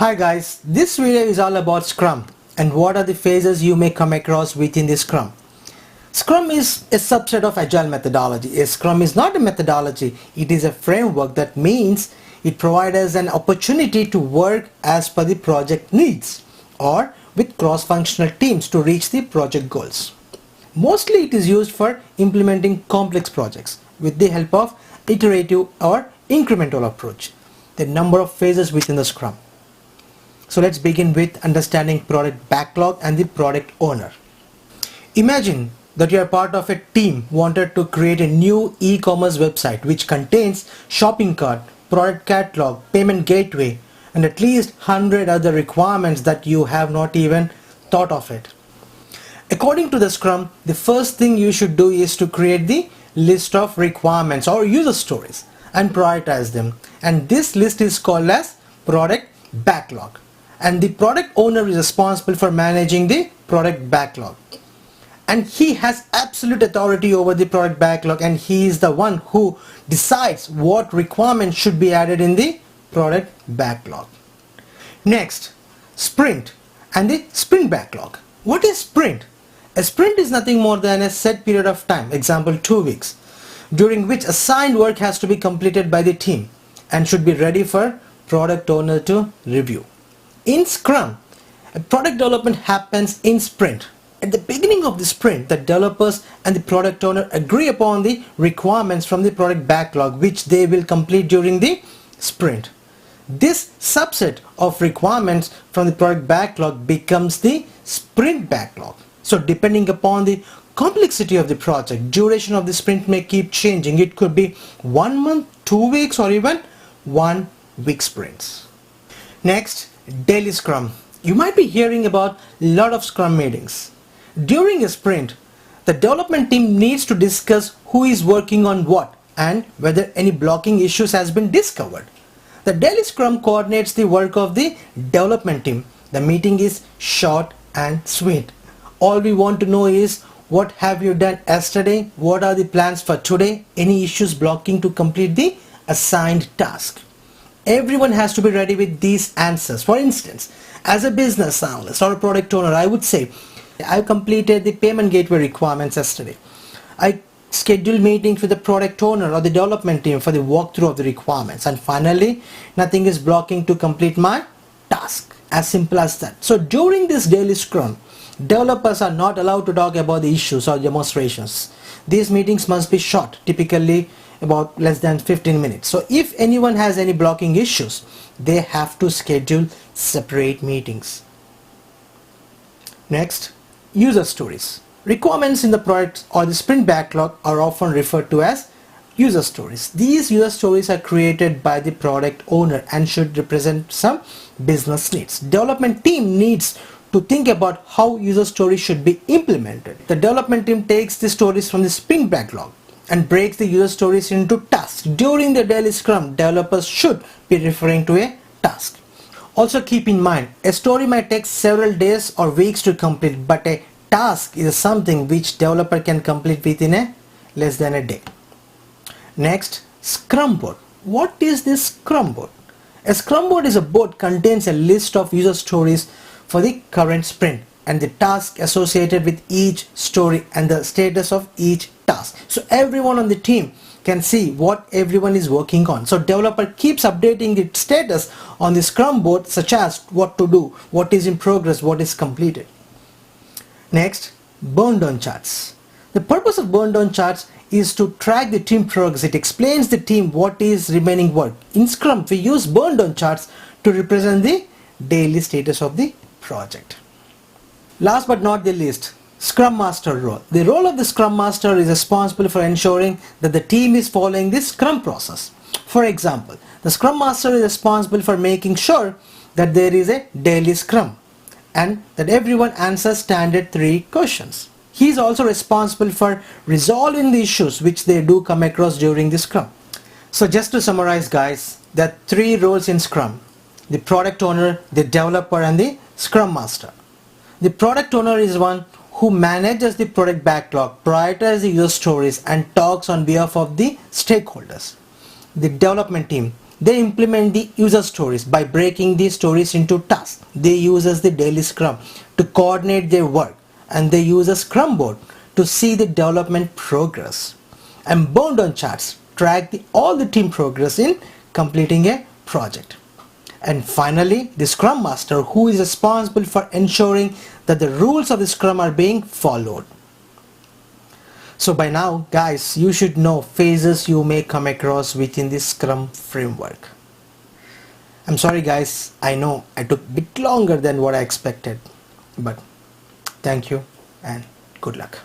Hi guys, this video is all about Scrum and what are the phases you may come across within the Scrum. Scrum is a subset of Agile methodology. A Scrum is not a methodology, it is a framework. That means it provides us an opportunity to work as per the project needs or with cross-functional teams to reach the project goals. Mostly it is used for implementing complex projects with the help of iterative or incremental approach. The number of phases within the Scrum. So let's begin with understanding product backlog and the product owner. Imagine that you are part of a team wanted to create a new e-commerce website which contains shopping cart, product catalog, payment gateway, and at least 100 other requirements that you have not even thought of it. According to the Scrum, the first thing you should do is to create the list of requirements or user stories and prioritize them. And this list is called as product backlog. And the product owner is responsible for managing the product backlog. And he has absolute authority over the product backlog, and he is the one who decides what requirements should be added in the product backlog. Next, sprint and the sprint backlog. What is sprint? A sprint is nothing more than a set period of time, example 2 weeks, during which assigned work has to be completed by the team and should be ready for product owner to review. In Scrum, product development happens in sprint. At the beginning of the sprint, the developers and the product owner agree upon the requirements from the product backlog which they will complete during the sprint. This subset of requirements from the product backlog becomes the sprint backlog. So depending upon the complexity of the project, duration of the sprint may keep changing. It could be 1 month, 2 weeks, or even 1 week sprints. Next, daily Scrum. You might be hearing about a lot of Scrum meetings. During a sprint, the development team needs to discuss who is working on what and whether any blocking issues has been discovered. The daily Scrum coordinates the work of the development team. The meeting is short and sweet. All we want to know is what have you done yesterday, what are the plans for today, any issues blocking to complete the assigned task. Everyone has to be ready with these answers. For instance, as a business analyst or a product owner, I would say, I completed the payment gateway requirements yesterday. I scheduled meetings with the product owner or the development team for the walkthrough of the requirements. And finally, nothing is blocking to complete my task. As simple as that. So during this daily Scrum, developers are not allowed to talk about the issues or demonstrations. These meetings must be short, typically about less than 15 minutes. So if anyone has any blocking issues, they have to schedule separate meetings. Next, user stories. Requirements in the product or the sprint backlog are often referred to as user stories. These user stories are created by the product owner and should represent some business needs. Development team needs to think about how user stories should be implemented. The development team takes the stories from the sprint backlog and breaks the user stories into tasks. During the daily Scrum, developers should be referring to a task. Also keep in mind, a story might take several days or weeks to complete, but a task is something which developer can complete within less than a day. Next, Scrum board. What is this Scrum board? A Scrum board is a board contains a list of user stories for the current sprint and the task associated with each story and the status of each task. So everyone on the team can see what everyone is working on. So developer keeps updating its status on the Scrum board, such as what to do, what is in progress, what is completed. Next, burn down charts. The purpose of burn down charts is to track the team progress. It explains the team what is remaining work. In Scrum, we use burn down charts to represent the daily status of the project. Last but not the least, Scrum Master role. The role of the Scrum Master is responsible for ensuring that the team is following the Scrum process. For example, the Scrum Master is responsible for making sure that there is a daily Scrum and that everyone answers standard 3 questions. He is also responsible for resolving the issues which they do come across during the Scrum. So just to summarize guys, there are 3 roles in Scrum: the product owner, the developer, and the Scrum Master. The product owner is one who manages the product backlog, prioritizes the user stories, and talks on behalf of the stakeholders. The development team They implement the user stories by breaking these stories into tasks. They use the daily Scrum to coordinate their work, and they use a Scrum board to see the development progress. And burn down charts track all the team progress in completing a project. And finally, the Scrum Master, who is responsible for ensuring that the rules of the Scrum are being followed. So by now, guys, you should know phases you may come across within the Scrum framework. I'm sorry guys, I know I took a bit longer than what I expected, but thank you and good luck.